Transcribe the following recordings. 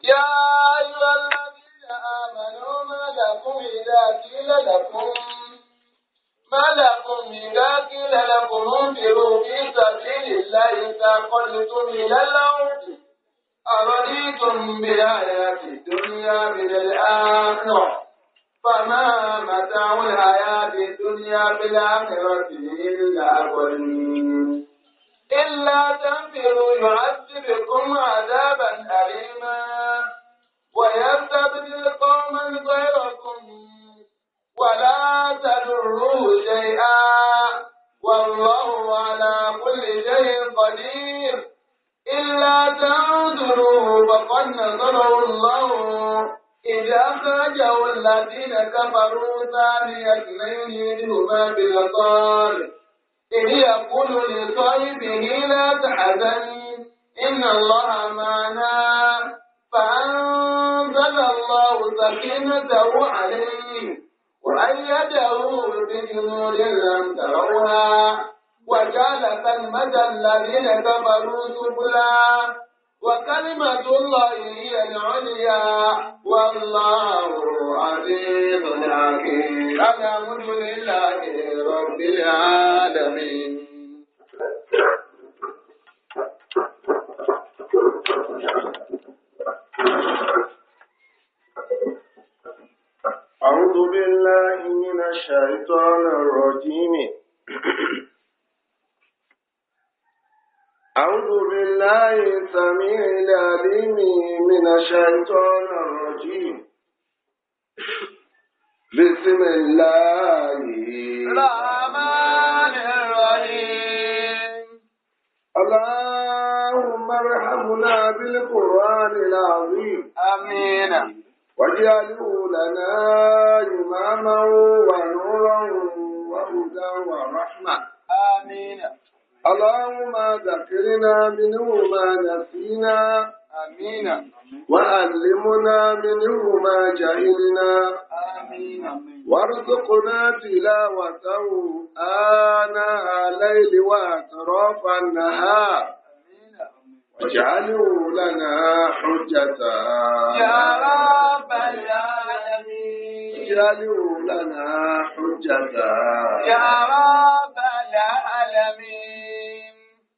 يا أيها الذين آمنوا ما لكم إذا قيل لكم انفروا في سبيل الله ثاقلتم إلى الأرض أرضيتم بالحياة الدنيا من الآخرة فما متاع الحياة الدنيا بالآخرة إلا قليل إلا تنفروا يعذبكم عذابا أليما ويستبدل قوما غيركم ولا تضروه شيئا والله على كل شيء قدير إلا تنصروه فقد نصره الله إذ أخرجه الذين كفروا ثاني اثنين إذ هما بالغار إذ يقول لصاحبه لا تحزن إن الله معنا فأنزل الله سكينته عليه وأيده بجنود لم تروها وجعل كلمة الذين كفروا سفلا وكلمة الله هي العليا والله عزيز حكيم الحمد لله رب العالمين. أعوذ بالله من الشيطان الرجيم. أعوذ بالله السميع العليم من الشيطان الرجيم. بسم الله الرحمن الرحيم. اللهم ارحمنا بالقرآن العظيم. آمين. واجعله لنا إماما ونورا وهدى ورحمة. آمين. اللهم ذكرنا منه ما نسينا. آمين. وعلمنا منه ما جهلنا. آمين. وارزقنا تلاوته آناء الليل وأطراف النهار. واجعله لنا حجة يا رب العالمين. واجعله لنا حجة يا رب العالمين.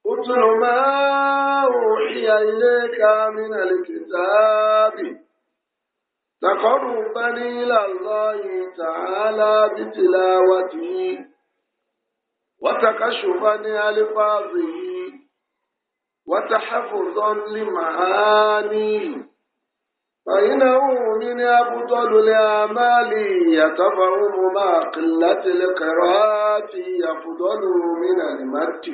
اتل ما أوحي إليك من الكتاب تقربا إلى الله تعالى بتلاوته وتكشفا لألفاظه وتحفظا لمعانيه فإنه من أفضل الأعمال يتفهم مع قلة القراءة يفضل من المد.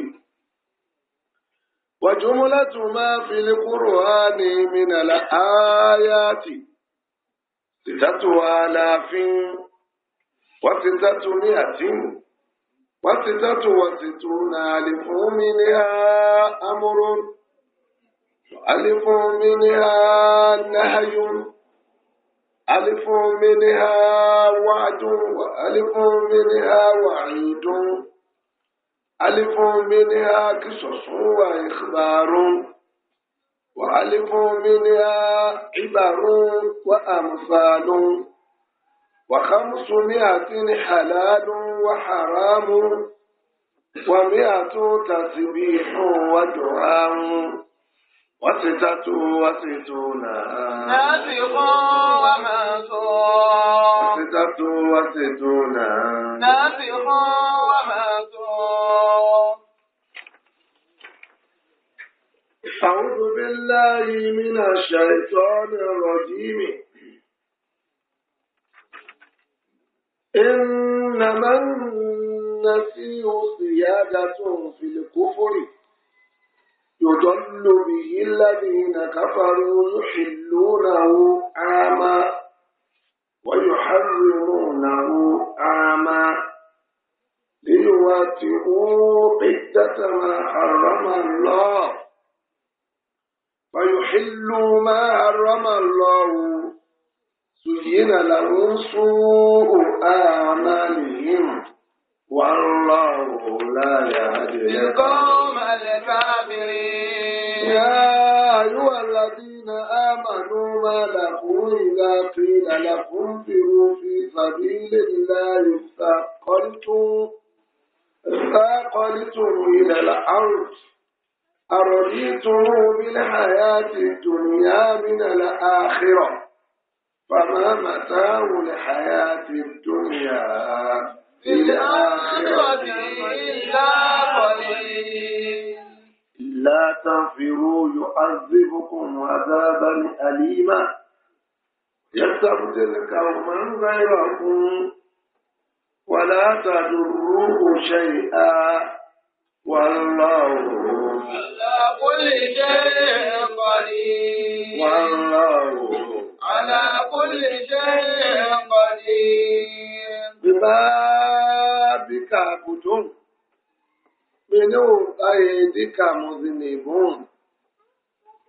وجملة ما في القرآن من الآيات 6,666 منها أمر ألف منها نهي ألف منها وعد وألف منها وعيد ألف منها قصص وإخبار وألف منها عبر وأمثال و500 حلال وحرام و100 تسبيح ودعاء و66 ناسخ ومنسوخ. 66 ناسخ ومنسوخ. أعوذ بالله من الشيطان الرجيم. إنما النسيء زيادة في الكفر يضل به الذين كفروا يحلونه عاما ويحرمونه عاما ليواتئوا عدة ما حرم الله فيحلوا ما حرم الله زين لهم سوء أعمالهم والله لا يهدي القوم الكافرين. يا أيها الذين آمنوا ما لكم إذا قيل لكم انفروا في سبيل الله اثاقلتم إلى الأرض أرضيتم بالحياة الدنيا من الآخرة فما متاع الحياة الدنيا في الآخرة إلا قليل لا تنفروا يعذبكم عذابا أليما يستبدل قوما غيركم ولا تضروه شيئا والله على كل شيء قدير والله على كل شيء قدير ببابك عبد منه أيديك مذنبون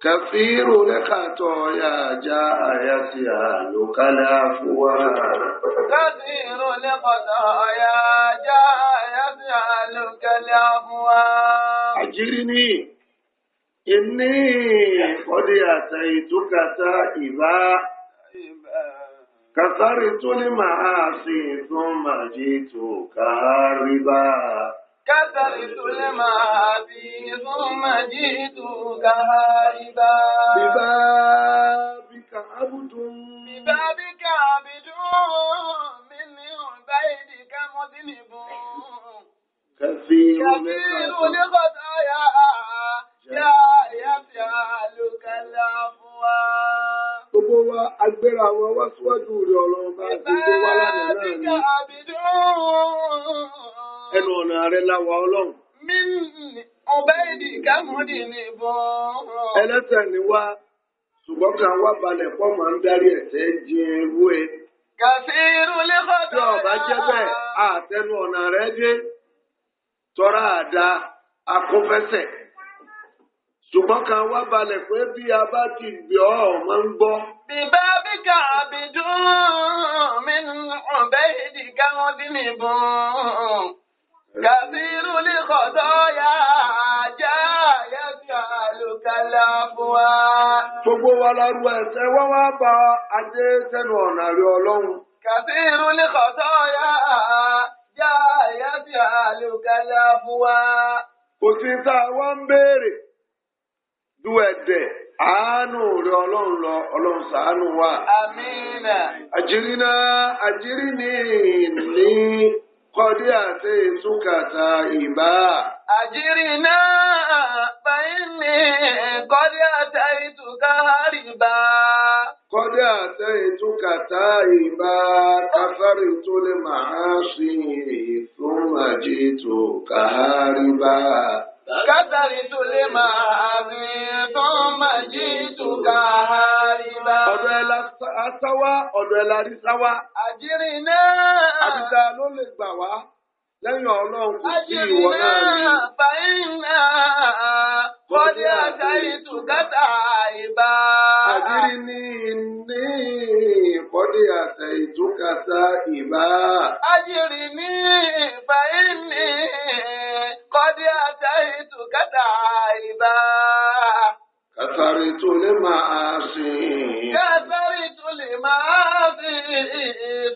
كثير الخطايا جاء يسألك العفو كثير الخطايا جاء يسألك العفو أجرني إني قد أتيتك تائبا كثرت المعاصي ثم جئتك هاربا كثرت المعاصي ثم جئتك هاربا ببابك عبد ببابك عبد من عبيدك مذنب كثير الخطايا يا يسألك العفو. Gbogbo wa agbéra àwọn wá síwájú rẹ̀ ọ̀rọ̀ bá ti gbé wá lánàá náà ni. Ẹnu ọ̀nà rẹ̀ láwa Ọlọ́run. Ẹlẹ́ṣẹ̀ ni wá, ṣùgbọ́n kan wá balẹ̀ pọ̀ máa ń dárí ẹ̀ṣẹ̀ jin ewu ẹ. Tí ọba jẹ́ bẹ́ẹ̀, àtẹnu ọ̀nà rẹ̀ dé. Tọ́ra àdá akúnfẹ́sẹ̀. Ṣùgbọ́n kan wá balẹ̀ pé bí a bá ti gbé ọ́ máa ń gbọ́. ببابك عبد من عبيدك مذنب كثير الخطايا جاء يسألك العفو. Gbogbo wa lárú ẹ̀ṣẹ̀ wá wá bá adé sẹ́nu ọ̀nà rẹ̀ Ọlọ́run. كثير الخطايا جاء يسألك العفو. Kò sí tá a wá ń béèrè. Du ẹ̀dẹ̀ àánú rẹ̀ Ọlọ́run lọ, Ọlọ́run ṣàánú wa. Àmínà. Àjírí ní kọ́dí àti ìtúkàtà ìbá. أجرنا فإني قد أتيتك هربا. قد أتيتك تائبا كفرت المعاصي ثم جئتك هاربا. كثرت المعاصي ثم جئتك هاربا. ọ̀dọ̀ ẹ̀ la sáwá ọ̀dọ̀ ẹ̀ la rí sáwá. أجرنا. àbíta ló lè gbà wá lẹ́yìn Ọlọ́run kò sí ìwọ náà ni. فإنا قد أتيتك تائبا. أجرني قد أتيتك تائبا. أجرني فإني قد أتيتك تائبا. كثرت المعاصي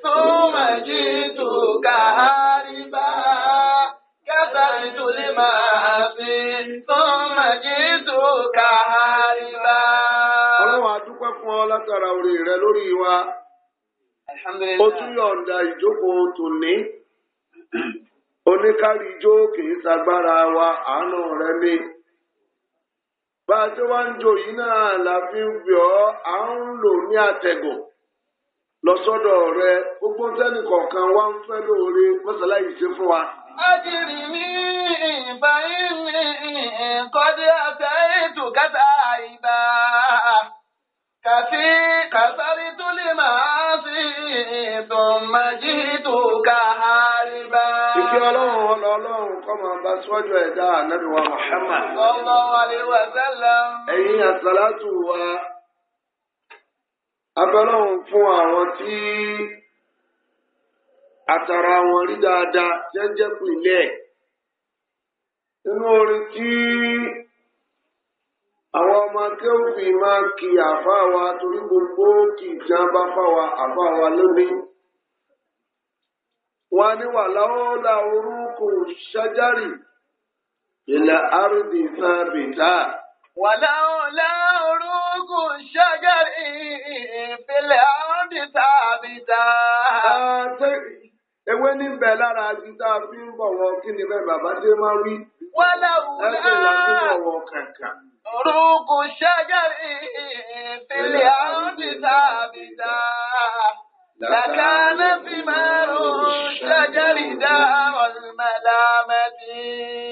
ثم جئتك هاربا. كثرت المعاصي ثم جئتك هاربا. Ọlọ́run a dúpẹ́ fún ọ látara orí rẹ lórí wa. Alhamdulillah. Ó tún yọ̀ǹda ìjókòó tòní. Oníkárí ijó kìí ṣagbára wa, àánú rẹ ní. Bá a ṣe wá ń jó yìí náà la fi ń bẹ̀ ọ́, à ń lò ní àtẹ̀gùn. Lọ sọ́dọ̀ rẹ, gbogbo sẹ́nì kọ̀ọ̀kan wá ń fẹ́ lóore mọ́sálá yìí ṣe fún wa. أجرني فإني قد أتيتك تائبا. كثرت المعاصي ثم جئتك هاربا. Ìfẹ́ Ọlọ́run kọ́ máa bá síwájú ẹ̀dá Ànábì wa Muhammad. Sallallahu alaihi wa sallam. Ẹ̀yin àsàlátù wa, abẹ́lọ́run fún àwọn tí àtàrà wọn rí dáadáa jẹ́jẹ́ pìlẹ̀. Inú orin tí àwọn ọmọ akéwì máa kí àfa wa torí gbogbo kì í jẹ́ bá fà wá àfa wa lónìí. wọ́n ní wà láwọ́lá orúkọ ṣájárì ilẹ̀ àrùdì sábìtà. ولولا عروق الشجر في الأرض ثابتا. ewé ní bẹ̀ lára àjíta fi ń bọ̀wọ̀ kí ni bẹ́ẹ̀ bàbá dé máa wí. ولولا عروق الشجر في الأرض ثابتا لكان ثمار الشجر دار الملامة.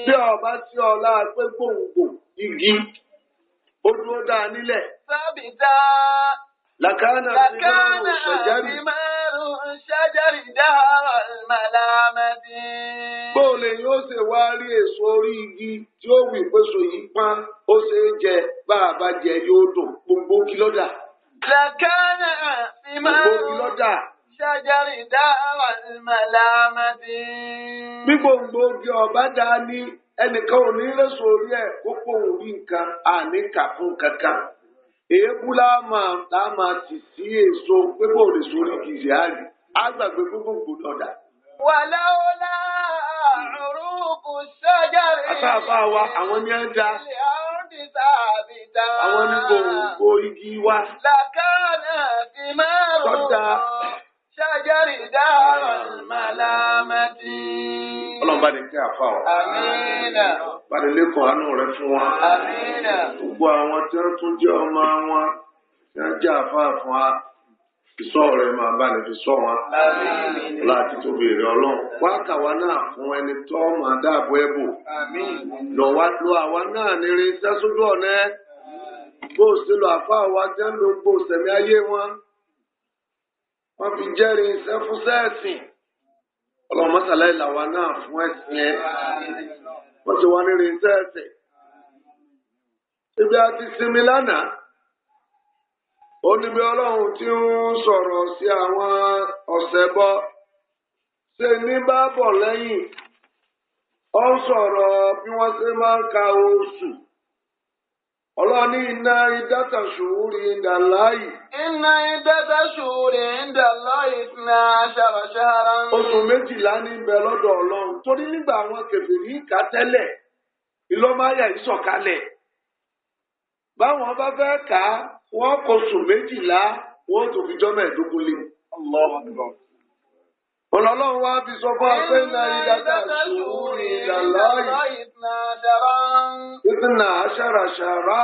bí ọba tí ọlá pé gbòǹgbò igi ó dúró dáa nílẹ̀. sábìtà. làkàna thimāru ṣajari dara al-malamati. bóòlù yóò ṣe wá rí èso orí igi tí ó wí péso yìí pán ó ṣe é jẹ bá a bá jẹ yóò dùn gbogbo kìlọ́dà. làkàna thimāru ṣajari dara al-malamati. bí gbòǹgbò igi ọba dáa ní ẹnìkan ò ní lẹ́sọ̀ orí ẹ̀ kókó òun rí nǹkan àníkà fún kankan. èébú láàmà tì sí èso pé bó lè sórí kìí àrí àgbàgbé gbogbo dọ̀dà. wàláwọlá uruqu ṣajari. àtàfà wa àwọn ní ẹja. àwọn ní gbòǹgbò igi wa. làkàna thimāru ṣajari dara al-malamati. ọlọ́run bá ní kí àfa ọ. àmínà. bá ní lẹ́kọ̀ọ́ àánú rẹ fún wa. àmínà. gbogbo àwọn tí wọ́n tún jẹ́ ọmọ wọn tí wọ́n jẹ́ àfa fún wa ìsọ rẹ máa bá ní fi sọ wọn. àmín. láti tóbi èrè ọlọ́run. wá kàwa náà fún ẹni tó máa dáàbò ẹ̀bù. àmín. lọ àwa náà ní rí iṣẹ́ sójú ọ̀nà ẹ̀. bó o ṣe lọ àfa wa tí wọ́n lo gbó sẹ̀mí ayé wọn. wọ́n fi jẹ́rìí iṣẹ́ fún sẹ́ẹ̀sìn. ọlọ́run mọ́sálá ìlàwà náà fún ẹ̀sìn ẹ̀. wọ́n ti wá nírí iṣẹ́ ẹ̀sìn. ibi a ti sinmi lánàá. ó níbi ọlọ́run tí ń sọ̀rọ̀ sí àwọn ọ̀sẹ̀ bọ́. ṣe ní bá bọ̀ lẹ́yìn. ó ń sọ̀rọ̀ bí wọ́n ṣe máa ń ka oṣù. ọlọ́ni iná ìdáta ṣùúrì ìdàláyì. iná ìdáta ṣùúrì ìdàláyì ìsìnà ṣàràṣàrà. oṣù 12 ní bẹ lọ́dọ̀ ọlọ́run torí nígbà àwọn kèfèrí ìka tẹ́lẹ̀ ìlọ́máyà ìsọ̀kalẹ̀. báwọn bá fẹ́ kà á wọ́n kọ oṣù 12 wọ́n tó fi jọ́ 15 lé. ọlọ́run wá fi sọ fún wa pé iná ìdáta ṣùúrì ìdàláyì. ìsìnà ṣàràṣàrà.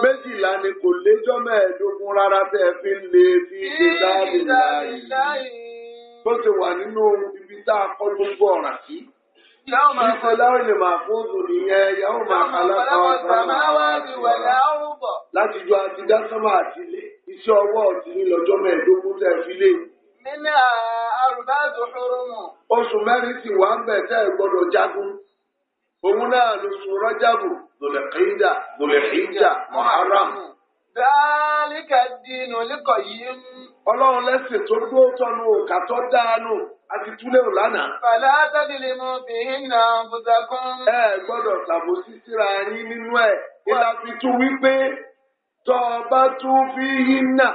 12 ni kò léjọ́ 15 rárá tẹ́ ẹ fi ń lé fi ṣe dáàbì láàyè. tó ti wà nínú ibi tá a kọ́ gbogbo ọ̀ràn sí. ìṣe láwọn lè máa fún òdò nìyẹn yàwó máa kálá láti jọ àti dá sánmà àti ilẹ̀ iṣẹ́ ọwọ́ ọ̀tí ní lọ́jọ́ 15 tẹ́ ẹ fi lé. nínú arba'atu hurum. oṣù 4 sì wà ń bẹ̀ tẹ́ ẹ gbọ́dọ̀ jagun. òun náà lóṣù Rájàbù, Dhul-Qa'dah, Dhul-Hijjah, Muharram. Dhalika ad-dinul qayyim. ọlọ́run lẹ́sìn tó dúró tọ́nu òkà tó dáánù àti túlẹ̀ lánàá. Fala tadlimu fihinna anfusakum. ẹ gbọ́dọ̀ ṣàbòsí síra yín nínú ẹ̀. ìlà fi tún wípé tọ́ ọ bá tún fi hinna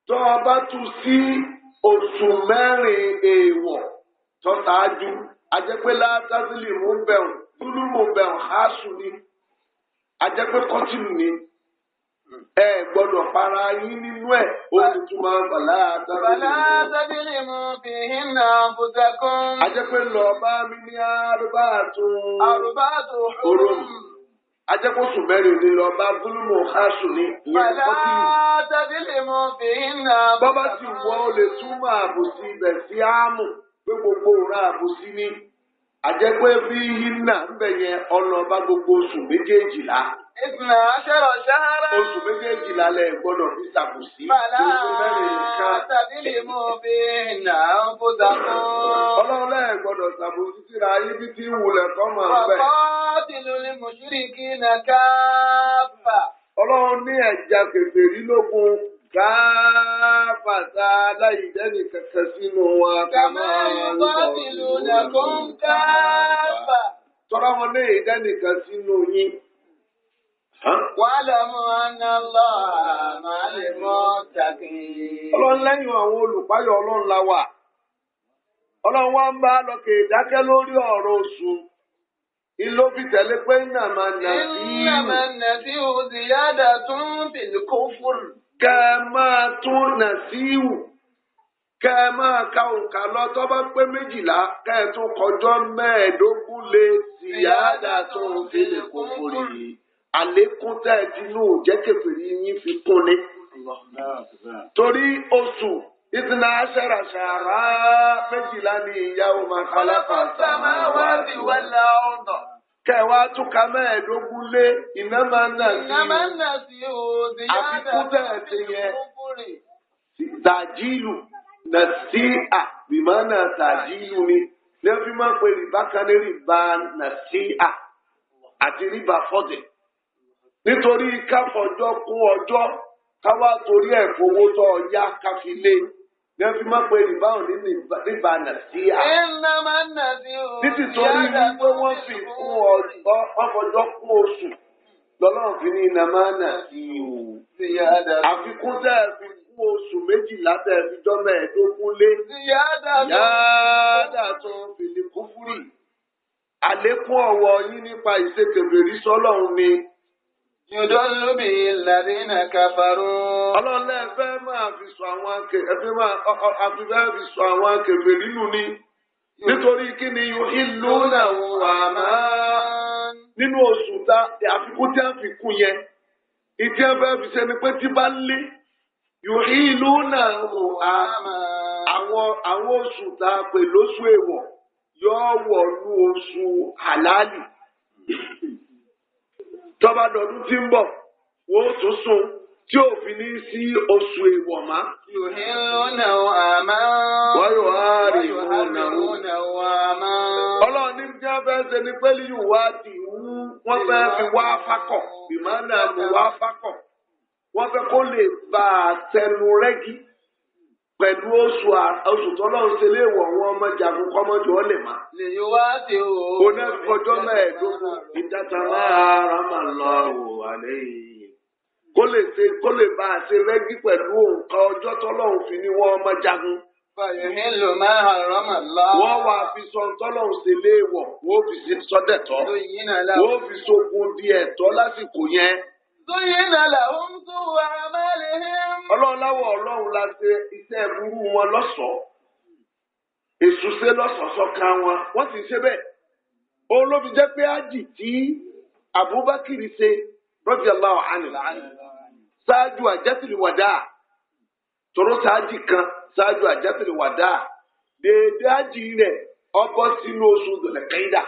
tọ́ ọ bá tún sí oṣù 4 èèwọ̀ tó ṣáájú. ajẹ́pẹ́ látàzílì mú bẹ̀rù túlù mú bẹ̀rù háṣù ni ajẹ́pẹ́ kọ́tìlù ni ẹ gbọ́dọ̀ para yín nínú ẹ̀ ó sì tún máa ń bàlá tadlimu fihinna anfusakum. ajẹ́pẹ́ lọ bá mi ní arba'atu hurum ajẹ́pẹ́ oṣù 4 ni lọ bá túlù háṣù ni ìyẹn kọ́tìlù. tadlimu fihinna anfusakum. bọ́bá sì wọ́ ó lè túmọ̀ àbòsí ibẹ̀ sí áàmù. pé gbogbo òun àbòsí ní àjẹpẹ́ bí hinna ń bẹ̀ yẹn ọlọ́ba gbogbo oṣù 12. ìsìnà aṣọ́rọ̀ ṣáárá. oṣù 12 lẹ gbọ́dọ̀ fi ṣàbòsí. Bàlá tadlimu fihinna anfusakum. ọlọ́run lẹ́ẹ̀ gbọ́dọ̀ ṣàbòsí síra ibi tí wulẹ̀ kọ́ máa ń bẹ̀. waqatilul mushrikina kaffa. ọlọ́run ní ẹ̀jà kèfèrí lógun káfàtà aláìdẹ́nì kankan sínú wa kama yuqatilunakum kaffa. tọ́lá wọn ní ìdẹ́nì kan sínú yín wa'lamu anna Allaha ma'al muttaqin. Ọlọ́run lẹ́yìn àwọn olùpáyọ̀ Ọlọ́run la wà. Ọlọ́run wá ń bá lọ́kè ìdákẹ́ lórí ọ̀rọ̀ oṣù. Ìlò fi tẹ̀lé pé innama an-nasi'u ziyadatun fil kufr. Kẹ́ ẹ máa tún nàṣíwù. Kẹ́ ẹ máa ka òǹkà lọ tó bá pé 12, kẹ́ ẹ tún kọjọ́ 15 lé ziyadatun fil kufri. Àlékún tẹ́ ẹ ti nù jẹ́ kèfèrí yín fi kún ni. Torí oṣù ìdìnnà aṣẹ́ra ṣàrá 12 ní ìyàwó máa khalaqa samawati wal arda. Kẹwàá tún ka 15 lé innama an-nasi'u àfikún tẹ́ ẹ ti yẹ. Tàjílù nàṣíà bìmánà tàjílù ni. Lẹ́fí máa ń pè rìbá kan ní rìbá nàṣíà àti rìbá fọ́dẹ̀. Nítorí káfọjọ́ kún ọjọ́ káwá torí ẹ̀ fowó tó ọjà káfílé lẹ́fí má pé rìbá òní rìbá nàṣíà. Títí torí wípé wọ́n fi kún ọjọ́ wọ́n fọjọ́ kún oṣù lọ́lọ́run fi ní innama nasi'u. Àfikún tẹ́ ẹ fi kún oṣù 12 tẹ́ ẹ fi jọ́ 15 lé. Yáàdà tó fil kufri. Àlékún ọ̀wọ̀ yín nípa ìṣèkèbèrè sọ́lọ́run ni. Yudallu bihi alladhina kafaru. Ọlọ́run lẹ́ẹ̀fẹ́ máa fi sọ àwọn akẹfẹ́ nínú ni. Nítorí kí ni yuhillunahu aman. Nínú oṣù ta àfikún tí a fi kún yẹn. Ìdí ẹ̀fẹ́ fi ṣe ni pé tí bá lé yuhillunahu aman. Àwọn oṣù ta pè lóṣù èèwọ̀ yóò wọ̀ nú oṣù halali. Tọ́ba dọ̀dún tí ń bọ̀, wọ́n tún sùn tí ò fi ní sí oṣù èèwọ̀ má. Yuhillunahu aman. Wa yuharrimunahu aman. Ọlọ́run ní bí wọ́n fẹ́ ṣe ni pé lílù wá ti wú, wọ́n fẹ́ fi wá fákọ̀, ìmọ̀nà mú wá fákọ̀. Wọ́n fẹ́ kó lè bá a tẹnu rẹ́gí pẹ̀lú oṣù tọ́lọ́run ṣe léèwọ̀ wọn ọmọ jagun kọ́mọ́jọ́ ọ̀lẹ̀ má. Lè yóò wá sí o. Oná kọjọ́ 15 ìdáta máa rámà lọ àlẹ́ yìí. Kó lè bá a ṣe rẹ́gí pẹ̀lú òǹkà ọjọ́ tọ́lọ́run fi ní wọ́n ọmọ jagun. Fayuhillu ma harrama Allah. Wọ́n wá fi sọ tọ́lọ́run ṣe léèwọ̀, wọ́n fi ṣe sọ́dẹ̀tọ́. Wọ́n fi ṣogun di ẹ̀tọ́ lásìkò yẹn. Zuyyina lahum su'u a'malihim. Ọlọ́run la ṣe iṣẹ́ burú wọn lọ́ṣọ̀ọ́. Èṣù ṣe lọ́ṣọ̀ọ́sọ́ ká wọn, wọ́n sì ṣe bẹ́ẹ̀. Òun ló fi jẹ́ pé ájì tí Abubakar ṣe radiyallahu anhu ṣáájú àjẹtìlì wàdà. Tòró ṣáájì kan ṣáájú àjẹtìlì wàdà. Dèédé ájì rẹ̀ ọbọ̀ sínú oṣù Dhul-Qa'dah.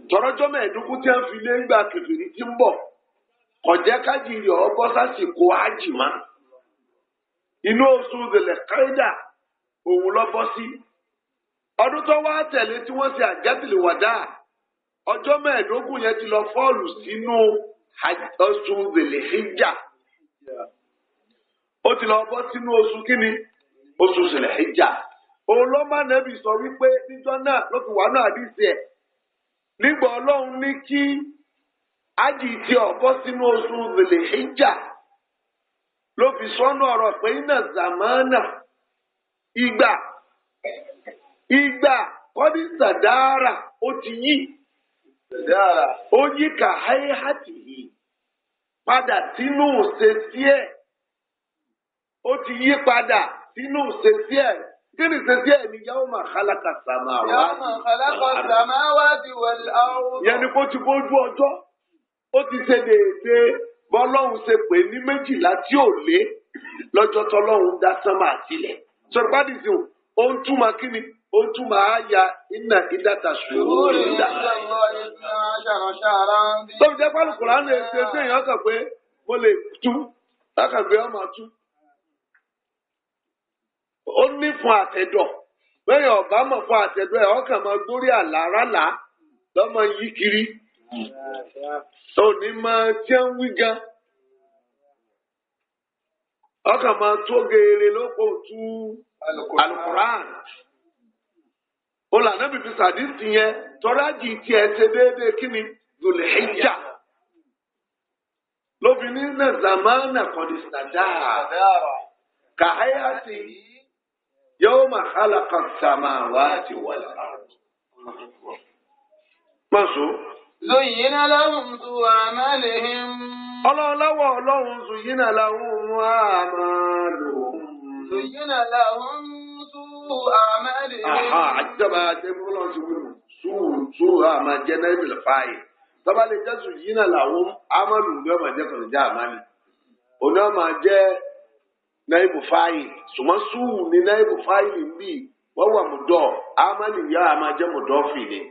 Tọ́rọ́jọ́ 15 tí wọ́n fi lé ńgbà kèfèrí tí ń bọ̀. Kọ̀jẹ́ kájìrì ọbọ̀ sásìkò ájì má. Inú oṣù Dhul-Qa'dah òun lọ bọ́ sí. Ọdún tó wá tẹ̀lé tí wọ́n ṣe àjẹ́tìlì wàdà. Ọjọ́ 15 yẹn ti lọ fọ́ọ̀lù sínú oṣù Dhul-Hijjah. Ó ti lọ bọ́ sínú oṣù kíni? Oṣù Dhul-Hijjah. Òun ló má nẹ́bí sọ wípé níjọ́ náà ló fi wà náà àdìsí ẹ̀. Nígbà Ọlọ́run ní kí ájì tí ọ̀bọ́ sínú oṣù Dhul-Hijjah ló fi sọ́nù ọ̀rọ̀ pé iná zamana ìgbà kọ́dí sàdáàrà ó ti yí ó yí ká háyéhàtì yìí padà sínú òṣèṣì ẹ̀ ó ti yí padà sínú òṣèṣì ẹ̀ kí ni òṣèṣì ẹ̀ ni yawma khalaqa samawati wal ard. Yẹn ni kó ti bójú ọjọ́ ó ti ṣe déédéé bọ́lọ́hún ṣe pè ní 12 tí ò lé lọ́jọ́ tọ́lọ́hún dá sánmà sílẹ̀. Sọ̀rọ̀ bá dìde ó ń túmọ̀ kí ni ó ń túmọ̀ àyà iná ìdáta ṣòro ìdá. Tó fi jẹ́ pálí Kùránì ṣe ṣé èèyàn kàn pé mo lè tú lákàgbé ọmọ tú. Ó ní fún àtẹ̀dọ̀ bẹ́ẹ̀ ọ̀bá mọ̀ fún àtẹ̀dọ̀ ẹ̀ ọkàn máa gbórí àlárálà lọ́mọ yí kiri. Òní máa tí ń wí gan. Ọkàn máa tó geere lóko tú Al-Qur'an. Olànà bìbí sàdísì yẹn tọ́lájì tí ẹ ṣe déédéé kí ni Dhul-Hijjah. fi ní zamana kọ́dísítàdá kàáyàtì yawma khalaqa as-samawati wal-ard. Mọ̀sùn. زين لهم سوء أعمالهم. Ọlọ́run zuyina lahum a'maluhum. زين لهم سوء أعمالهم. Àjọba Adébọ́lọ́ ti wúlò sùúrù àmà jẹ́ náà ìbílẹ̀ fáyì. Tọ́ba lè jẹ́ zuyina lahum a'maluhum ní ọmọ jẹ́ kọ̀ọ̀jà àmàlì. Òní ọmọ jẹ́ náà ìbù fáyì. Sùmọ́ sùúrù ní náà ìbù fáyì ń bì wọ́n wà mùdọ̀ àmàlì yá àmà jẹ́ mùdọ̀ fìlè.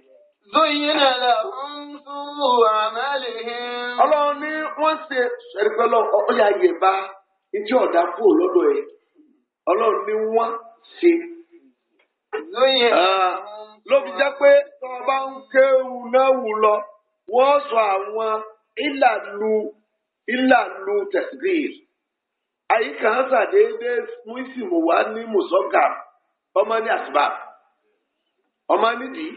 زين لهم سوء أعمالهم. Ọlọ́run ní wọ́n ṣe ṣẹ̀rípẹ́lọ́ ọ̀yà Yorùbá ìjọ ọ̀dà kúrò lọ́dọ̀ ẹ̀. Ọlọ́run ní wọ́n ṣe. Ló fi jẹ́ pé tó o bá ń kéwù náà wù lọ, wọ́n sọ àwọn ìlàlú tẹ̀sígìr. Àyíká ń ṣàdédé mú ìsìnmù wá ní mùsọ́gà ọmọ ní àsìbà ọmọ nídìí.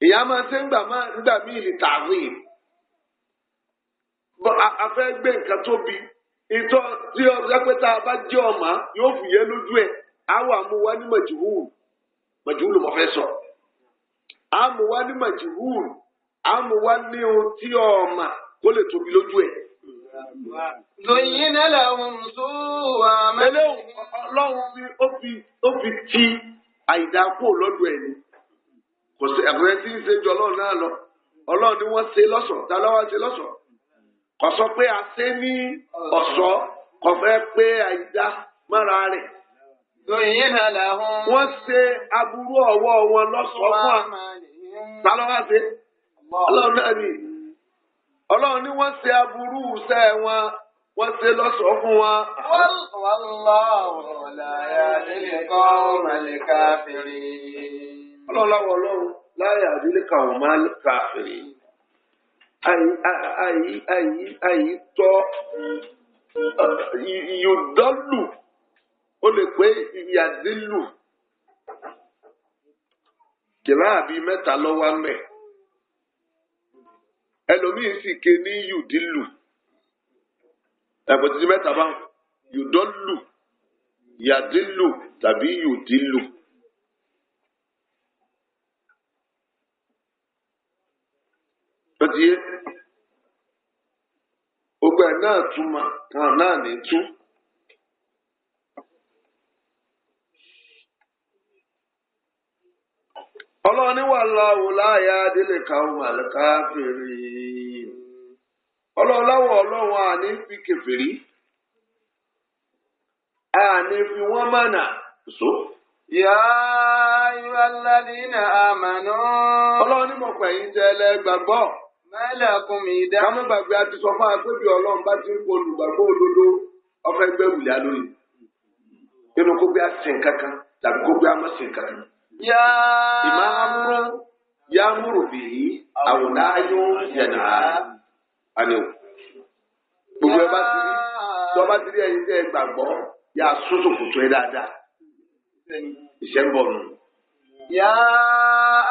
Ìyá máa ṣe ń gbà mí ìlì tààrin. A fẹ́ gbé nǹkan tóbi. Ìtọ́ tí ọjọ́ pé tá a bá jẹ́ ọ̀mà yóò fìyẹ́ lójú ẹ̀. Àwọn àmúwá ní màjúhùlù mo fẹ́ sọ. Àmúwá ní màjúhùlù. Àmúwá ní ohun tí ọ̀mà kó lè tóbi lójú ẹ̀. زين لهم سوء أعمالهم. Ọlọ́run ó fi ti àìdákò lọ́dọ̀ ẹ̀ ni. Kò sí ẹ̀kúnrẹ́ tí ń ṣe jọ ọlọ́run náà lọ. Ọlọ́run ni wọ́n ṣe lọ́ṣọ̀ọ́. Ta ló wá ṣe lọ́ṣọ̀ọ́? Kò sọ pé a ṣe ní ọ̀ṣọ́. Kò fẹ́ pé àìdá mára rẹ̀. زين لهم. Wọ́n ṣe aburú ọwọ́ wọn lọ́ṣọ̀ọ́ fún wa. Ta ló wá ṣe? Ọlọ́run náà ni. Ọlọ́run ni wọ́n ṣe aburú iṣẹ́ wọn. Wọ́n ṣe lọ́ṣọ̀ọ́ fún wa. والله لا يهدي القوم الكافرين. Ọlọ́run láyé àdílé káwọn máa ń káfìrí. Àyí tọ́ ìyọ̀dọ́lù ó lè pé ìyàdílù kìlá àbí mẹ́ta lọ́wọ́ mẹ́. Ẹlòmíì sì ké ní yùdílù. Ẹ̀pọ̀ títí mẹ́ta bá yùdọ́lù, yàdílù tàbí yùdílù. Lọ́dí gbogbo ẹ̀ náà túmọ̀ kan náà ní tú. Ọlọ́run ní wallahu la yahdil qawmal kafirin. Ọlọ́run àní fi kèfèrí. Àní fi wọ́n mọ̀nà. يا أيها الذين آمنوا. Ọlọ́run ní mọ̀ pẹ̀yìn tẹ́lẹ̀ gbàgbọ́. ما لكم إذا. Ká má gbàgbé àti sọ fún agbébí Ọlọ́run bá ti ń kó olùgbàgbọ́ òdodo ọ̀fẹ́ gbẹ̀rù lé lórí. Nínú kó gbé àsìn kankan tàbí kó gbé àmọ́sìn kankan. Ìmọ̀ amúrú yá múrù bìí àwòrán ayọ̀ yẹ̀nà àníwò. Gbogbo ẹ bá ti rí tí ọba ti rí ẹyin tẹ́ ẹ gbàgbọ́ yà sóso kùtù ẹ dáadáa. Ìṣẹ́ ń bọ̀ nù. يا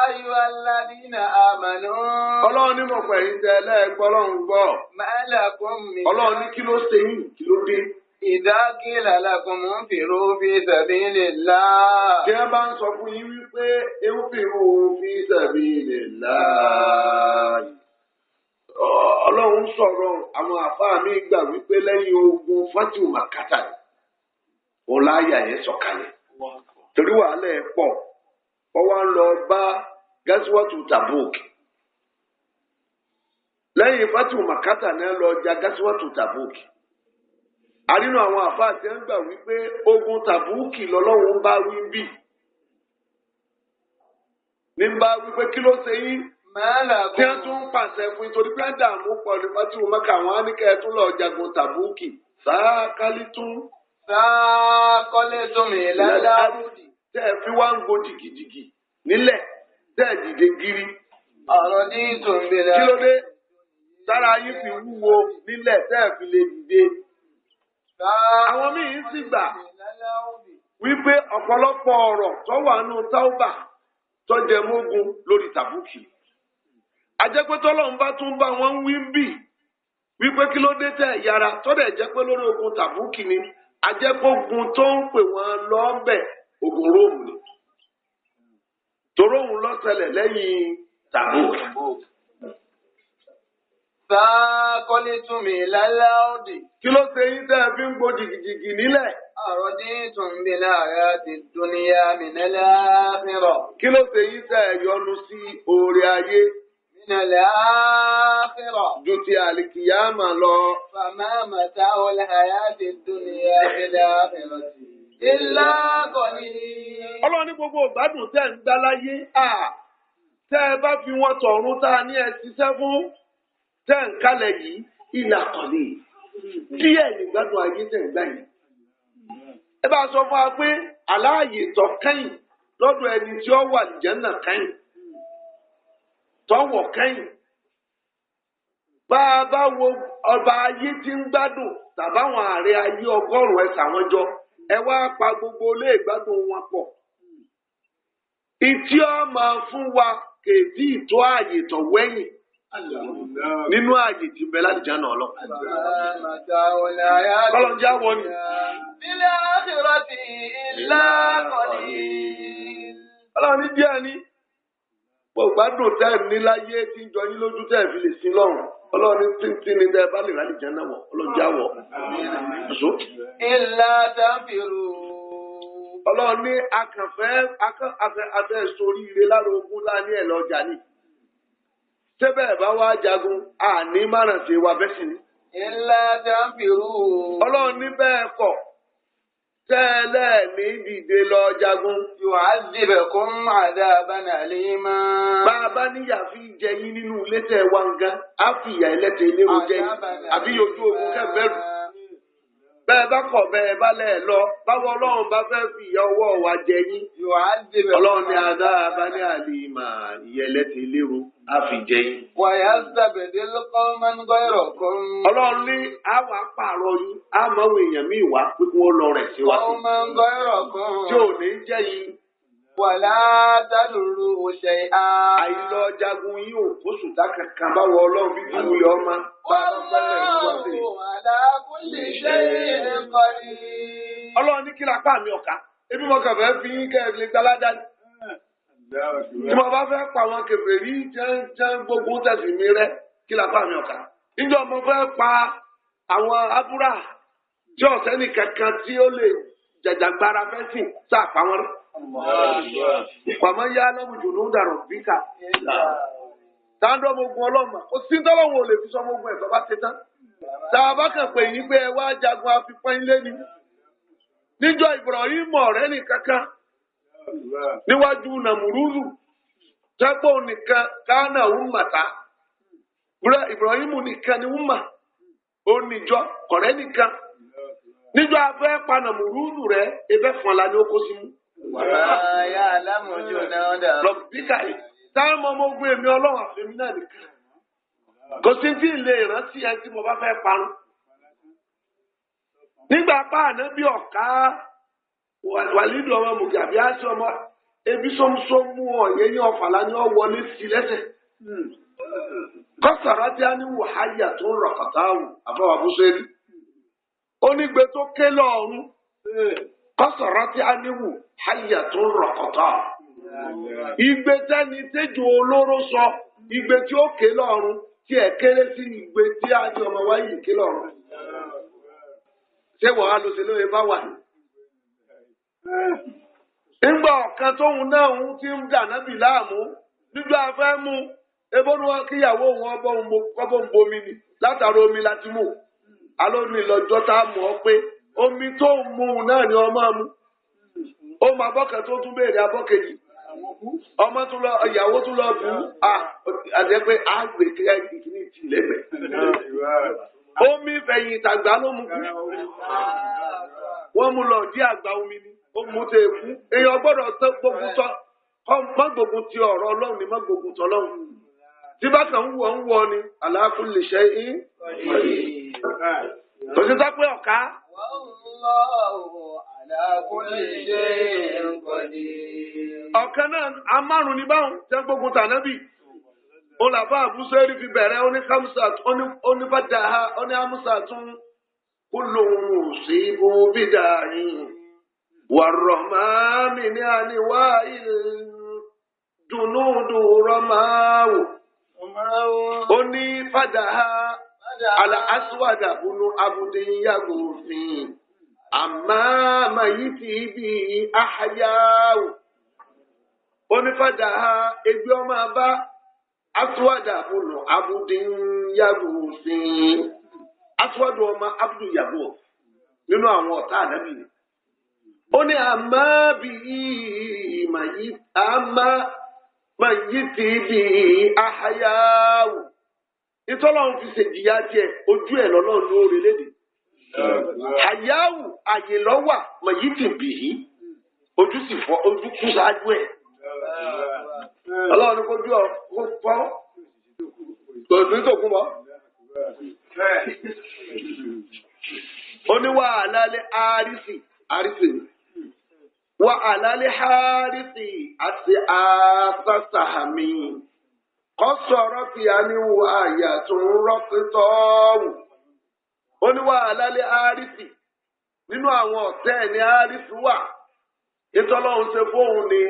أيها الذين آمنوا. Ọlọ́run ní mọ̀ pẹ̀lú tẹ́ ẹlẹ́gbọ́ Ọlọ́run gbọ́. ما لكم. Ọlọ́run ní kí ló ṣe yín kí ló dé. إذا قيل لكم انفروا في سبيل الله. Tí wọ́n bá ń sọ fún yín wípé انفروا في سبيل الله. Ọlọ́run sọ̀rọ̀ àwọn àfáà mi gbà wípé lẹ́yìn ogun Fátìmù Màkátà ọláyà yẹn sọ̀kalẹ̀. Torí wàhálà ẹ̀ pọ̀ wọ́n wá ń lọ bá Gásíwọ́tù Tàbúùkì. Lẹ́yìn Fátìmù Màkátà náà lọ ja Gásíwọ́tù Tàbúùkì. Àrínú àwọn àfáà tí ń gbà wípé ogun Tàbúùkì lọ́lọ́run bá wí bì. Ní bá wípé kí ló ṣe yín? Tí wọ́n tún ń pàṣẹ fún nítorí pé dààmú pọ̀ ní Fátìmù Màkà wọn á ní kẹ́ ẹ tún lọ jagun Tàbúùkì. Sáàkálí tún. Sáàkọ́lé tún mi lálárùdì. Tẹ́ ẹ fi wá ń go jìgìjìgì nílẹ̀ tẹ́ ẹ dìde gírí. Ọ̀rọ̀ ní ìtòǹbẹ̀lẹ̀. Kí ló dé? Sára yín fi wúwo nílẹ̀ tẹ́ ẹ fi lè dìde. Àwọn míì sì gbà wípé ọ̀pọ̀lọpọ̀ ọ̀rọ̀ tó wà nù Táúbà tó jẹ mógún lórí Tàbúùkì. Àjẹpẹ́ tọ́lọ́run bá tún bá wọn wí bì wípé kí ló dé tẹ̀ yára tọ́dẹ̀ jẹ́ pé lórí ogun tàbúkì ni ajẹ́kógun tó ń pè wọ́n lọ́ọ́bẹ̀ ogun róòmù ni toróhùn lọ́sẹ̀lẹ̀ lẹ́yìn tàbúkì. Fákọ́lé tún mi lálẹ́ òdì. Kí ló ṣe yín tẹ́ ẹ fi ń gbó jìgìjìgì nílẹ̀? Àròdí tún bí láàrá ti dúníyà mìnálẹ́ àfihàn. Kí ló ṣe yín tẹ́ ẹ yọnu sí oore ayé? Mìnálẹ́ àfihàn. Ju ti àlìkìyámà lọ. Fàmà màtá olè àyà ti dúníyà mìnálẹ́ àfihàn. Ilá kọ́ni. Ọlọ́run ní gbogbo ìgbádùn tẹ́ ń gbá láyé. Tẹ́ ẹ bá fi wọn tọ̀run tá a ní ẹ ṣiṣẹ́ fún. Tẹ́ ń kálẹ̀ yìí ìlà kọ̀lé díẹ̀ nígbàdùn ayé tẹ̀ ń gbà yìí. Ẹ bá sọ fún wa pé aláàyè tó kẹ́yìn lọ́dọ̀ ẹni tí ó wà lìjẹ́nà kẹ́yìn tọ́wọ̀ kẹ́yìn. Bá a bá wo ọba ayé tí ń gbádùn tàbáwọn ààrẹ ayé 100 ẹ ṣàwọn jọ ẹ wá pa gbogbo ilé ìgbádùn wọn pọ̀. Ìtí ọ máa fún wa kèdí ìtọ́ ààyè tó wẹ́yìn. Nínú ààyè tí bẹ láti jáná ọlọ. Kọ́lọ́njá wọ ni. Ilé àṣírọ́ ti ilá kọ́ni. Ọlọ́run ní díẹ̀ ní. Gbàdùn tẹ́ ní láyé tí ń jọ yín lójú tẹ́ fi lè sin lọ́rùn. Ọlọ́run ní tíntín ní tẹ́ bá lè láti jáná wọ̀. Ọlọ́njá wọ̀. Ilá dáfìrù. Ọlọ́run ní akànfẹ́ sórí ire lára ogun láàní ẹ̀ lọ́jà ni. Tẹ́bẹ̀ bá wá jagun, àní márùn sí wa bẹ́sìn ní. Ilá dáńfìrú. Ọlọ́run ní bẹ́ẹ̀ kọ̀, tẹ́lẹ̀ ní dìde lọ jagun. Yóò á dìbẹ̀ kún àdábánà àlímá. Bá a bá níyà fi jẹ yín nínú ilé tẹ̀ wá ń gan, á fi ìyà ẹlẹ́tẹ̀ elérò jẹ yín, àbí ojú ogun kẹ́bẹ̀rù. Bẹ́ẹ̀ bá kọ̀ bẹ́ẹ̀ bá lẹ̀ lọ, báwo Ọlọ́run bá fẹ́ fi ìyà ọwọ́ wa jẹ yín. Yóò á dìbẹ̀ kún Ọlọ́run ní àdábánà àlímá ìyà ẹlẹ́tẹ̀ elérò. Àfìjẹ yín. Wàyà sábẹ̀dẹ̀ lọ́kọ́ máa ń gbọ́rọ̀ kan. Ọlọ́run ní àwọn apààrọ̀ yín, á máa wọ èèyàn míì wá pé kí wọ́n lọ rẹ̀ sí wa. Wọ́n máa ń gbọ́rọ̀ kan. Tí ò ní jẹ́ yín. Wàlá dálùrù òṣè á. Àìlọ jagun yín ò kó sùdá kankan báwo Ọlọ́run bí tí wulẹ̀ ọmọ. Ọlọ́run ní kí lápá mi ọ̀ka. Ebi mo kàn fẹ́ fi yín kẹ́ ẹ lè gbaládá ni. Tí mo bá fẹ́ pa àwọn kèfèrí jẹ́ gbogbo tẹ̀sí mi rẹ́ kí lápá mi ọ̀ka. Níjọ́ mo fẹ́ pa àwọn abúrà tí ọ̀sẹ́ ní kankan tí ó lè jàjàgbara fẹ́sìn sáà pa wọ́n rẹ́. Pàmò yá lọ́mùjù ló ń dàrọ̀ bíkà. Táńdọ́ mo gun ọlọ́mà, ó sí tọ́lọ́wọ́ ò lè fi sọmọ ogun ẹ̀tọ́ bá ti tán. Tá a bá kàn pé yín pé ẹ wá jagun afipọ́n ilé ni. Níjọ́ Ibrahim ọ̀rẹ́ nìkankan. Níwájú Nàmúrúzù tẹ́gbọ́ nìkan kánà ummata Ibrahimu nìkan ni umma oníjọ kọ̀rẹ́ nìkan níjọ́ afẹ́ pa Nàmúrúzù rẹ̀ ebẹ́ fúnla ni ó kó sí mú. Wàhálà alámọ̀jú náà dà. Lọ́bìkà yìí táwọn ọmọ ogun èmi Ọlọ́run àfẹ́mi náà nìkan kò sí tí ì lè rántí ẹ tí mo bá fẹ́ parun. Nígbà pa ànábì ọ̀ká wàlídù ọmọ mùgàbí àti ọmọ ebi sọmúsọmú ọyẹ ní ọfàlà ni ọ wọlé sí lẹ́sẹ̀ kọsàrà tí a ní wàháyà tó ń rọkàtà wù àfọwà búṣẹlí onígbé tó ké lọ́rùn kọsàrà tí a ní wàháyà tó ń rọkàtà ìgbé tẹni tẹjọ olóró sọ ìgbé tí ó ké lọ́rùn tí ẹ kéré sí ìgbé tí a ní ọmọ wáyé ké lọ́rùn ṣé wàá lọ sí lóye bá wà ní. Nígbà ọ̀kan tóun náà ń ti ń dà nábì láàmú nígbà afẹ́ mú ebónú wọn kíyàwó wọn kọ́bọ̀ ń bomi ni látàrí omi láti mú alóní lọ́jọ́ tá a mọ̀ ọ́ pé omi tó ń mu náà ni ọmọ mu ó máa bọ́kẹ́ tó tún béèrè abọ́kejì ọmọ tún lọ ìyàwó tún lọ bù àti pé àgbè kìíní tì lẹ́gbẹ̀ẹ́ omi fẹ̀yìn ìtàgbà ló mú kú wọ́n mú lọ dí àgbà omi ni ó mú tẹ èkú èèyàn gbọ́dọ̀ tó gbógun tọ́ má gbógun ti ọ̀rọ̀ Ọlọ́run ni má gbógun tọ́ Ọlọ́run tí bá kàn ń wọ̀ ni ala kulli shay'in kò sí sọ pé ọ̀ká. Ọ̀kan náà amárùn ní báwọn tẹ́ gbógun tànábì ó làbá àbúsẹ́rì fi bẹ̀rẹ̀ onífàdáhà oníhàmúsàtún kúlòhùn sí ibú bídà yìí wàrọ̀máàmì ní àníwá dùnúdù rọ̀máwò onífàdáhà àlàásùwàdà bùnú abudiyàgò fìn àmàmà yìí ti bí àhàyáwò onífàdáhà ẹgbẹ́ ọmọ abá. Aswada bunu abudin yagusin aswadu ọmọ abudu yago nínú àwọn ọ̀tá ànábì ni ó ní àmọ́ bí màyí ti di àhàyáwò ìtọ́lọ́run fi ṣèjìyà tiẹ̀ ojú ẹ̀ lọ́lọ́run lóore lédè àyáwò àyè lọ́wà màyí ti bì í ojú sì fọ́ ojú kú sáájú ẹ̀. Ọlọ́run ní kojú ọ kó fọ́ tòun tó kú mọ́. Ó ní wà àlálẹ́ àrísì wà àlálẹ́ àrísì àti àtàtàmì kọ́ sọ̀rọ̀ kí a ní wà àyà tó ń rọ́pítọ́ọ̀wù. Ó ní wà àlálẹ́ àrísì nínú àwọn ọ̀tẹ́ ní àrísì wà ìtọ́lọ́run ṣe fóun ni.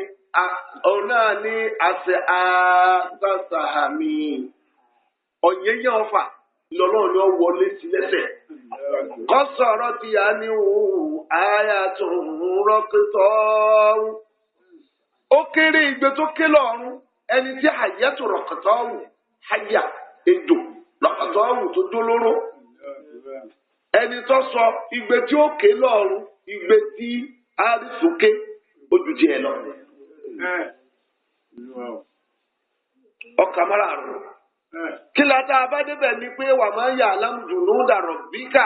Ọ̀nà ni àṣẹ àtàtàmì ọ̀yẹ́yẹ́ ọ̀fà lọ́lọ́run ni ó wọlé sí lẹ́sẹ̀. Kọ́ sọ̀rọ̀ tí a ní àyà tó ń rọ́kítọ́. Ó kéré ìgbé tó ké lọ́rùn ẹni tí àyà tó rọ̀kítọ́ wù àyà èdò rọ̀kítọ́ wù tó dólóró. Ẹni tó sọ ìgbé tí ó ké lọ́rùn ìgbé tí àrísùké ojú díẹ̀ lọ. Ọkà mara àrùn. Kí la tá a bá débẹ̀ ni pé wà máa ń yà lámùdùnú dàrọ̀ bíkà.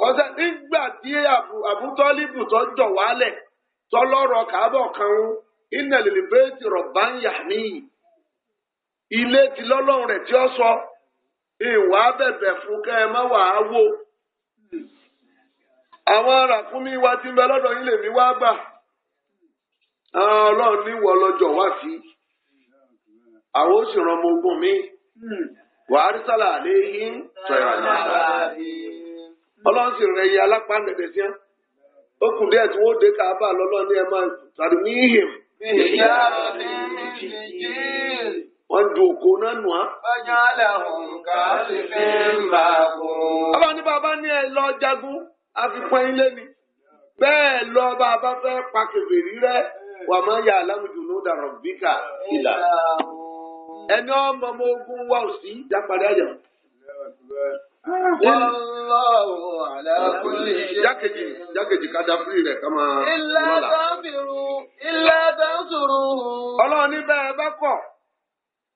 Ọ̀sẹ̀ nígbà tí àbútọ́líbù tó jọ̀ wálẹ̀ tọ́lọ́rọ̀ kábọ̀ kan iná lè bẹ́ẹ̀ ti rọ̀bá ń yà mí. Ilé ti lọ́lọ́run rẹ̀ tí ó sọ ìwà bẹ̀bẹ̀ fún kẹ́ ẹ má wà á wò. Àwọn ràkúnmí wa ti ń bẹ lọ́dọ̀ yín lèmi wá gbà. Ọlọ́run ní wọ lọ́jọ́ wá sí àwọn ó sì rán ọmọ ogun mi wàhálà sálà léyìn sọ̀rọ̀ àyàbá Ọlọ́run sì rẹ̀ yẹ alápá nẹ̀dẹ̀ sí ẹ́ ó kù díẹ̀ tí wọ́n dé káàbà lọ́lọ́run ní ẹ máa tàbí ní ìhìm wọ́n ju òkò náà nù á. Ọlọ́run ní bàbá ní ẹ lọ jagun àfikún ẹyin lé ni bẹ́ẹ̀ lọ bàbá fẹ́ pa kèfèrí rẹ́. Wà máa yà lámùdùnú dàrọ̀ bíkà ìlà. Ẹni ọmọ ọmọ ogun wa ò sí jápadà yẹn. Wallahu ala kulli shay. Jákèjì kájà fúri rẹ̀ ká máa. Illa tansuru. Ọlọ́run ní bẹ́ẹ̀ bá kọ̀.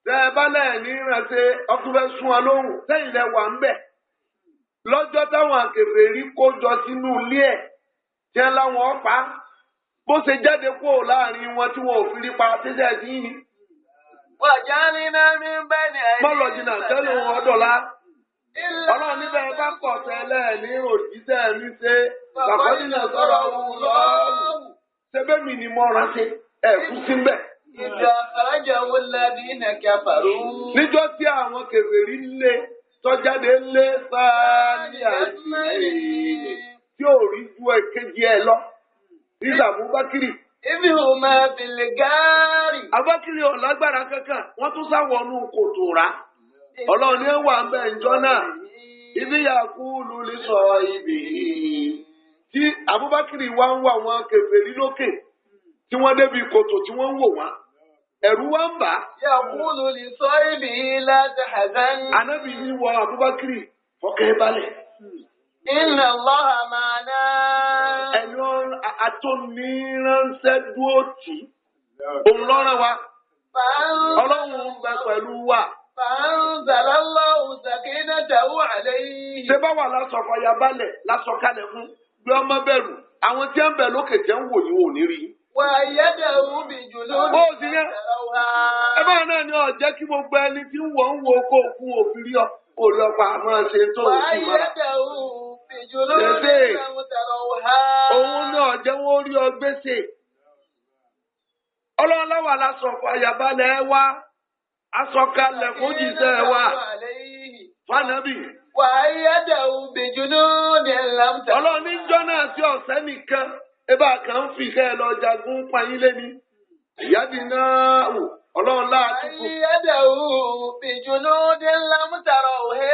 Bẹ́ẹ̀ bá lẹ̀ ní ìrántí ọkùnrin fẹ́ sún wa lóhùn. Sẹ́yìn lẹ wà ń bẹ̀. Lọ́jọ́ táwọn kèfèrí kó jọ sínú ilé ẹ̀ tí wọ́n láwọn ọ̀pá. Bó ṣe jáde kúrò láàrin wọn tí wọn ò fi rí pa tẹ́sẹ̀ sí ni. Waja'alna min bayni aydihim. Mọ́lọ̀jìnà tẹ́lẹ̀ wọn ọ̀dọ̀lá. Ọlọ́run níbẹ̀ bá kọ̀ tẹ́lẹ̀ ní òjíṣẹ́ mi ṣe. Bàbájìnà sọ̀rọ̀ òun lọ́rùn. Ṣébẹ́mi ni mo ránṣẹ́ ẹ̀kú sí mbẹ̀. Idha akhrajahu alladhina kafaru. Níjọ́ tí àwọn kèfèrí lé tọ́jáde lé sáà ní àjíṣe tí ò rí ju èkejì ẹ lọ. Nígbà Abubakiri. Ibi ò máa bèlè gáárì. Abubakiri ò lágbára kankan, wọ́n tún sáwọnú kòtò rà. Ọlọ́run ní wà ń bẹ ìjọ náà. Ibi Yakulu lè sọ ibì. Tí Abubakiri wá ń wà wọn kèfèrí lókè, tí wọ́n débi kòtò tí wọ́n ń wò wá. Ẹ̀rù wá ń bà. Yakulu lè sọ ibì la tahzan. Ànábì ní wọ Abubakiri fọkẹ́ balẹ̀. Inna Allaha ma'ana. Ẹni atọ́niránṣẹ́ dúró tì í. Òun lọ́rọ̀ wa. Ọlọ́run ń bẹ pẹ̀lú wa. Fa'anzalallahu sakinatahu alayhi. Ṣé bá wà lásọ̀kọ̀ ya balẹ̀ lásọ̀kalẹ̀ fún bí ọmọ bẹ̀rù? Àwọn tí ń bẹ lókè jẹ́ ń wò yín wò ní rí. Wa ayyadahu bi junudin. Ó ti yẹn. Ẹ bá náà ní ọ̀jẹ́ kí gbogbo ẹni tí ń wọ̀ ń wo kó fún òfin rí ọ. Orí ọ̀pá máa ṣe tó òfin mọ́ra. Wa ayyadahu bi junudin tarawha. Òun náà jẹ́ wọ́n rí ọ gbèsè. Ọlọ́run láwà lásọ̀kọ̀ àyàbálẹ̀ wá. asọ̀kalẹ̀ fún jíṣẹ́ wa fanabi. wà á yáda òbèjúnú ní ẹ̀lámùtà. ọlọ́run ní jọ́nà sí ọ̀sẹ́ nìkan ebá kan fi kẹ́ ẹ lọ jagun payín lé ní. ìyáàdì náà wò ọlọ́run láàtú kù. wà á yáda òbèjúnú ní ẹ̀lámùtàrọ̀ òhé.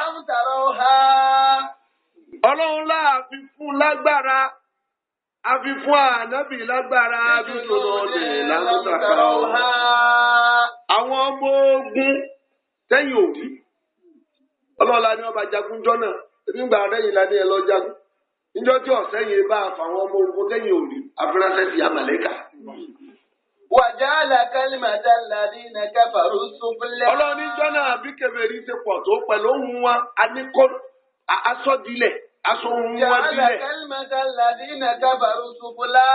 lámùtàrọ̀ òhá. ọlọ́run láàfin fún lágbára. àfi fún ànábì lágbára bíjúnú ní lámùtàrọ̀ òhá. àwọn ọmọ ogun tẹ́yìn òrí. ọlọ́ọ̀la ni wọ́n bá jagun jọ náà nígbà lẹ́yìn la ní ẹ lọ jagun níjọ́ tí ọ̀sẹ́ yìí bá fàwọn ọmọ ogun tẹ́yìn òrí afurasẹ́ ti àmàlẹ́kà. wàjálà kálímàtà ladina kafaru sufla. ọlọ́ọ̀ni jọ náà bí kèfèrí ti pọ̀ tó pẹ̀lú ohun wa aníkó asọ́dilẹ̀ asọ́hun wọn dilẹ̀. wàjálà kálímàtà ladina kafaru sufla.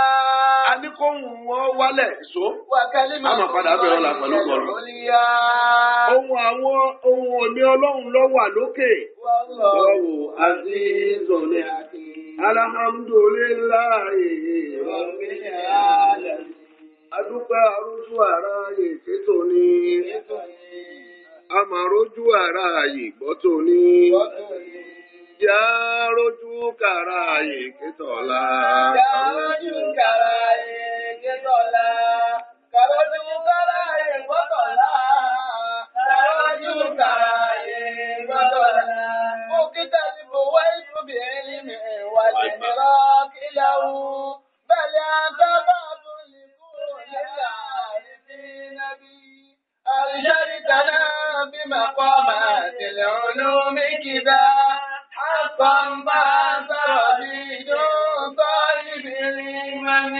aníkó ohun wọn wálẹ̀ so. wà kálímàtà àmọ̀ padà bẹ̀rẹ̀ ọ̀la pẹ̀lú bọ̀rọ̀. ohun òní ọlọ́run ló wà lókè. wallahu azizun hakim. alhamdulillahi rabbil alamin. adúpẹ́ arúgbó ara yìí tètò ní. àmàrójú ara yìí gbọ́tò ní. yá rójú kàrá yìí kétọ̀lá. yá rójú kàrá yìí kétọ̀lá. kàrójú kàrá yìí gbọ́tọ̀lá. kàrójú kàrá yìí gbọ́tọ̀lá. mo kíta ní mo wá ìfúnbìnrin mi wá sí mìíràn kí láwù. bẹ́ẹ̀ àtàbà tún lè kúrò nílà àrífín nábì. أرشدتنا بمقامات العلوم كذا حقا فأثر في طالب الإيمان